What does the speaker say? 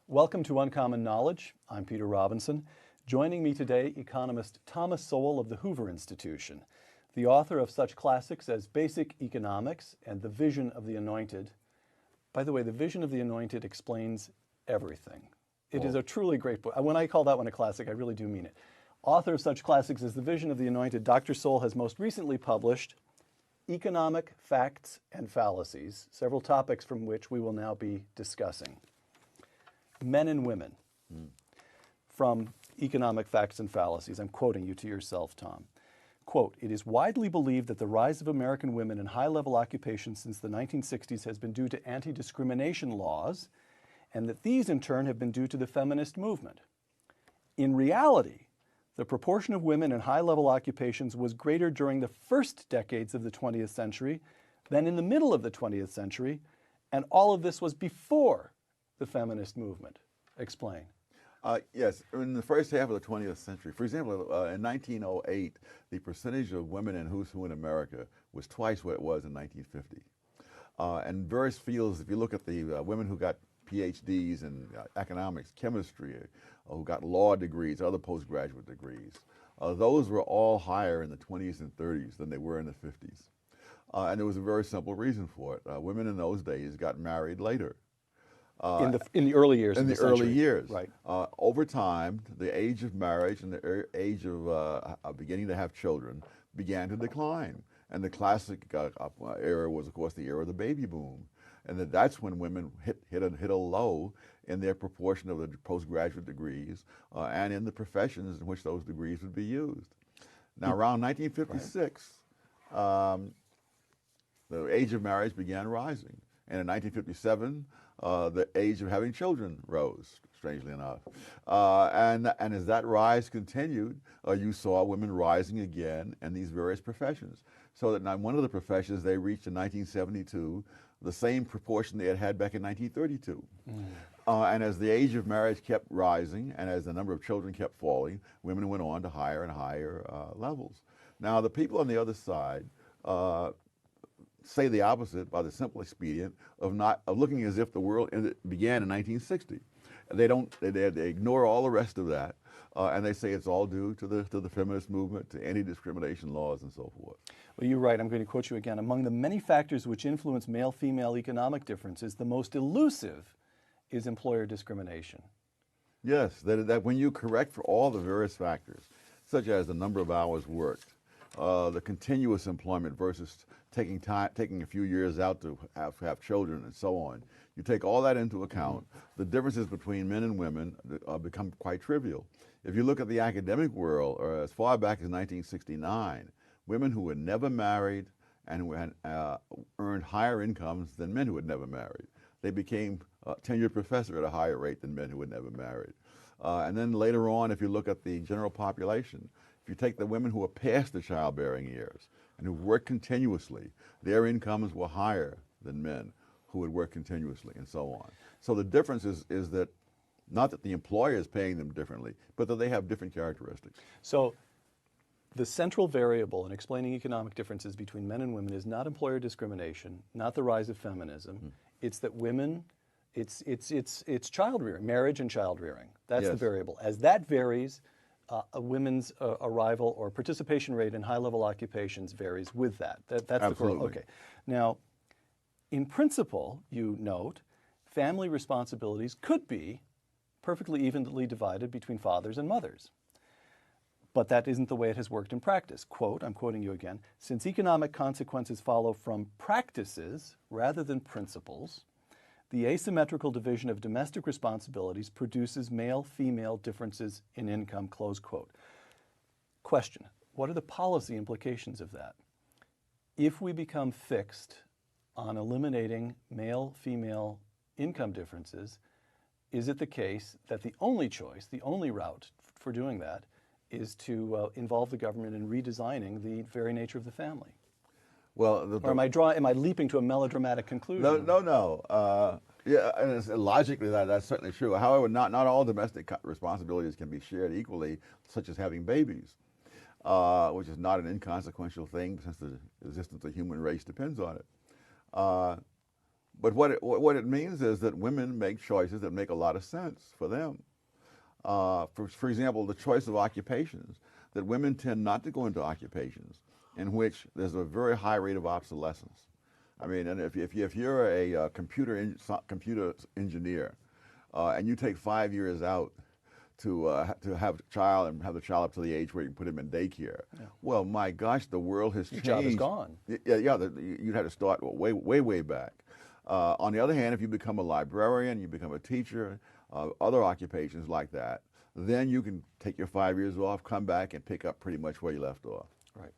Welcome to Uncommon Knowledge. I'm Peter Robinson. Joining me today, economist Thomas Sowell of the Hoover Institution, the author of such classics as Basic Economics and The Vision of the Anointed. By the way, The Vision of the Anointed explains everything. It is a truly great book. When I call that one a classic, I really do mean it. Author of such classics as The Vision of the Anointed, Dr. Sowell has most recently published Economic Facts and Fallacies, several topics from which we will now be discussing. Men and Women, from Economic Facts and Fallacies. I'm quoting you to yourself, Tom. Quote, "It is widely believed that the rise of American women in high-level occupations since the 1960s has been due to anti-discrimination laws, and that these in turn have been due to the feminist movement. In reality, the proportion of women in high-level occupations was greater during the first decades of the 20th century than in the middle of the 20th century, and all of this was before the feminist movement." Explain. Yes, in the first half of the 20th century, for example, in 1908, the percentage of women in who's who in America was twice what it was in 1950. And various fields, if you look at the women who got PhDs in economics, chemistry, who got law degrees, other postgraduate degrees, those were all higher in the 20s and 30s than they were in the 50s. And there was a very simple reason for it. Women in those days got married later. In the early years in of the the century. early years. Right. Over time, the age of marriage and the age of beginning to have children began to decline. And the classic era was, of course, the era of the baby boom. And that's when women hit a low in their proportion of the postgraduate degrees and in the professions in which those degrees would be used. Now, around 1956, the age of marriage began rising. And in 1957, the age of having children rose, strangely enough. And as that rise continued, you saw women rising again in these various professions. So that now one of the professions they reached in 1972, the same proportion they had had back in 1932. And as the age of marriage kept rising and as the number of children kept falling, women went on to higher and higher levels. Now, the people on the other side say the opposite by the simple expedient of looking as if the world began in 1960. They ignore all the rest of that, and they say it's all due to the feminist movement, to anti-discrimination laws, and so forth. Well, you're right. I'm going to quote you again. "Among the many factors which influence male-female economic differences, the most elusive is employer discrimination." Yes, that when you correct for all the various factors, such as the number of hours worked, the continuous employment versus taking a few years out to have children and so on. You take all that into account, the differences between men and women become quite trivial. If you look at the academic world, or as far back as 1969, women who were never married and who had earned higher incomes than men who had never married. They became a tenured professor at a higher rate than men who had never married. And then later on, if you look at the general population, if you take the women who are past the childbearing years and who work continuously, their incomes were higher than men who would work continuously, and so on. So the difference is that not that the employer is paying them differently, but that they have different characteristics. So the central variable in explaining economic differences between men and women is not employer discrimination, not the rise of feminism. It's that women, it's child rearing, marriage and child rearing. That's the variable. As that varies, a women's arrival or participation rate in high-level occupations varies with that. That's Absolutely. the okay. Now, in principle, you note, family responsibilities could be perfectly evenly divided between fathers and mothers. But that isn't the way it has worked in practice. Quote, I'm quoting you again, "Since economic consequences follow from practices rather than principles, the asymmetrical division of domestic responsibilities produces male-female differences in income," close quote. Question, what are the policy implications of that? If we become fixed on eliminating male-female income differences, is it the case that the only choice, the only route for doing that is to involve the government in redesigning the very nature of the family? Well, or am I leaping to a melodramatic conclusion? No. Yeah, and logically that's certainly true. However, not all domestic responsibilities can be shared equally, such as having babies, which is not an inconsequential thing since the existence of the human race depends on it. But what it means is that women make choices that make a lot of sense for them. For example, the choice of occupations, that women tend not to go into occupations in which there's a very high rate of obsolescence. I mean, and if you're a computer engineer and you take 5 years out to have a child and have the child up to the age where you can put him in daycare, well, my gosh, the world has changed. Your job is gone. You'd have to start way back. On the other hand, if you become a librarian, you become a teacher, other occupations like that, then you can take your 5 years off, come back, and pick up pretty much where you left off. Right.